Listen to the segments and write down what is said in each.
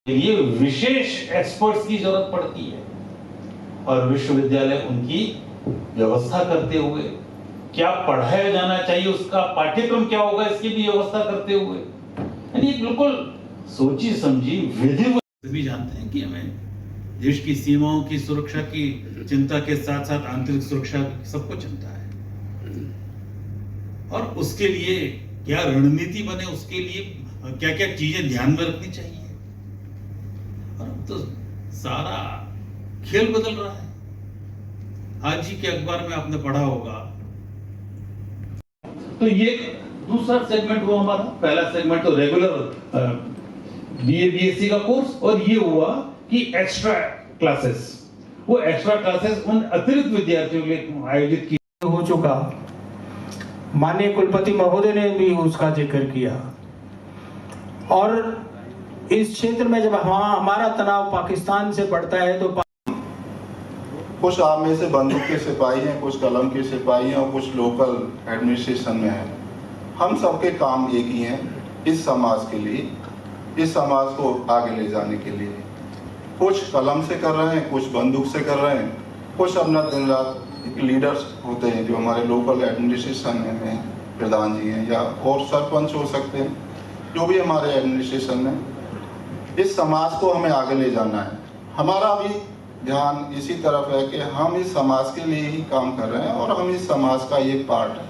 ये विशेष एक्सपर्ट्स की जरूरत पड़ती है और विश्वविद्यालय उनकी व्यवस्था करते हुए क्या पढ़ाया जाना चाहिए, उसका पाठ्यक्रम क्या होगा, इसकी भी व्यवस्था करते हुए यानी बिल्कुल सोची समझी विधि। सभी जानते हैं कि हमें देश की सीमाओं की सुरक्षा की चिंता के साथ साथ आंतरिक सुरक्षा सबको चिंता है और उसके लिए क्या रणनीति बने, उसके लिए क्या क्या चीजें ध्यान में रखनी चाहिए। और अब तो सारा खेल बदल रहा है। आज ही के अखबार में आपने पढ़ा होगा, तो ये दूसरा सेगमेंट हुआ हमारा। पहला सेगमेंट तो रेगुलर बीए बीएससी का कोर्स, और ये हुआ कि एक्स्ट्रा क्लासेस। वो एक्स्ट्रा क्लासेस उन अतिरिक्त विद्यार्थियों के लिए आयोजित की हो चुका। माननीय कुलपति महोदय ने भी उसका जिक्र किया। और इस क्षेत्र में जब हमारा तनाव पाकिस्तान से पड़ता है तो कुछ आप में से बंदूक के सिपाही हैं, कुछ कलम के सिपाही हैं और कुछ लोकल एडमिनिस्ट्रेशन में हैं। हम सबके काम एक ही हैं, इस समाज के लिए, इस समाज को आगे ले जाने के लिए। कुछ कलम से कर रहे हैं, कुछ बंदूक से कर रहे हैं, कुछ अपना दिन रात लीडर्स होते हैं जो हमारे लोकल एडमिनिस्ट्रेशन में हैं, प्रधान जी हैं या और सरपंच हो सकते हैं, जो भी हमारे एडमिनिस्ट्रेशन में। इस समाज को हमें आगे ले जाना है। हमारा भी ध्यान इसी तरफ है कि हम इस समाज के लिए ही काम कर रहे हैं और हम इस समाज का ये पार्ट है।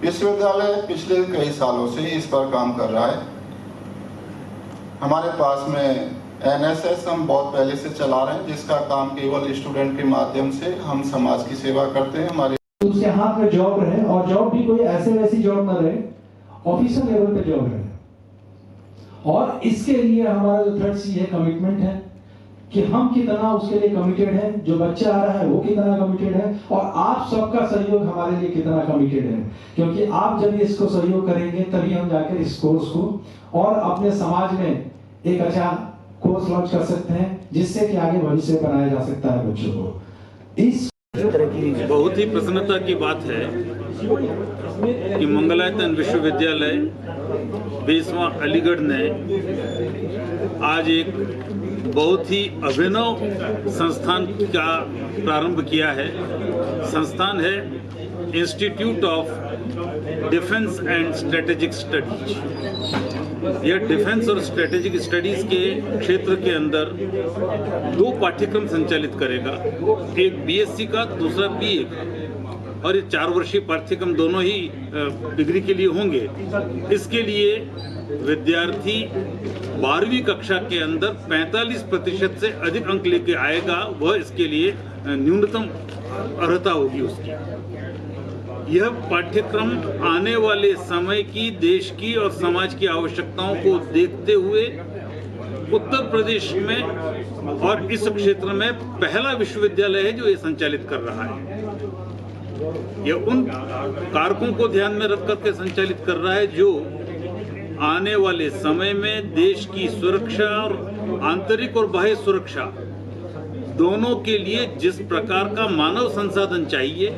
विश्वविद्यालय पिछले कई सालों से इस पर काम कर रहा है। हमारे पास में एनएसएस हम बहुत पहले से चला रहे हैं, जिसका काम केवल स्टूडेंट के माध्यम से हम समाज की सेवा करते हैं। हमारे उसके हाथ में जॉब रहे और जॉब भी कोई ऐसे वैसी जॉब न रहे, ऑफिसर लेवल पे जॉब रहे। और इसके लिए हमारा जो थर्ड सी है कमिटमेंट है कि हम कितना उसके लिए कमिटेड है, जो बच्चा आ रहा है वो कितना कमिटेड है और आप सबका सहयोग हमारे लिए कितना कमिटेड है। क्योंकि आप जब इसको सहयोग करेंगे तभी हम जाकर इस कोर्स को और अपने समाज में एक अच्छा कोर्स लॉन्च कर सकते हैं, जिससे कि आगे भविष्य बनाया जा सकता है बच्चों को। इस बहुत ही प्रसन्नता की बात है कि मंगलायतन विश्वविद्यालय 20वां अलीगढ़ ने आज एक बहुत ही अभिनव संस्थान का प्रारंभ किया है। संस्थान है institute of defence and strategic studies. यह डिफेंस और स्ट्रेटेजिक स्टडीज के क्षेत्र के अंदर 2 पाठ्यक्रम संचालित करेगा, एक बीएससी का, दूसरा बीए का। और ये 4 वर्षीय पाठ्यक्रम दोनों ही डिग्री के लिए होंगे। इसके लिए विद्यार्थी 12वीं कक्षा के अंदर 45% से अधिक अंक लेके आएगा, वह इसके लिए न्यूनतम अर्हता होगी उसकी। यह पाठ्यक्रम आने वाले समय की, देश की और समाज की आवश्यकताओं को देखते हुए उत्तर प्रदेश में और इस क्षेत्र में पहला विश्वविद्यालय है जो ये संचालित कर रहा है। यह उन कारकों को ध्यान में रख करके संचालित कर रहा है जो आने वाले समय में देश की सुरक्षा और आंतरिक और बाह्य सुरक्षा दोनों के लिए जिस प्रकार का मानव संसाधन चाहिए,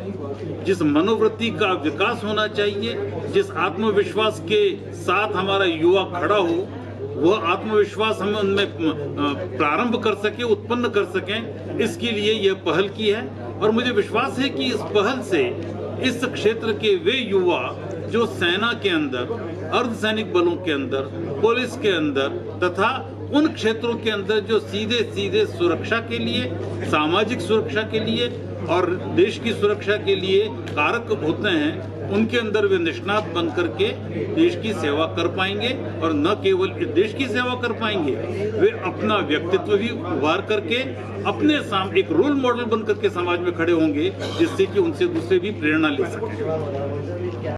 जिस मनोवृत्ति का विकास होना चाहिए, जिस आत्मविश्वास के साथ हमारा युवा खड़ा हो, वह आत्मविश्वास हम उनमें प्रारंभ कर सके, उत्पन्न कर सकें, इसके लिए यह पहल की है। और मुझे विश्वास है कि इस पहल से इस क्षेत्र के वे युवा जो सेना के अंदर, अर्धसैनिक बलों के अंदर, पुलिस के अंदर तथा उन क्षेत्रों के अंदर जो सीधे सीधे सुरक्षा के लिए, सामाजिक सुरक्षा के लिए और देश की सुरक्षा के लिए कारक होते हैं, उनके अंदर वे निष्णात बन करके देश की सेवा कर पाएंगे। और न केवल देश की सेवा कर पाएंगे, वे अपना व्यक्तित्व भी उभार करके अपने सामने एक रोल मॉडल बन करके समाज में खड़े होंगे, जिससे कि उनसे दूसरे भी प्रेरणा ले सकें।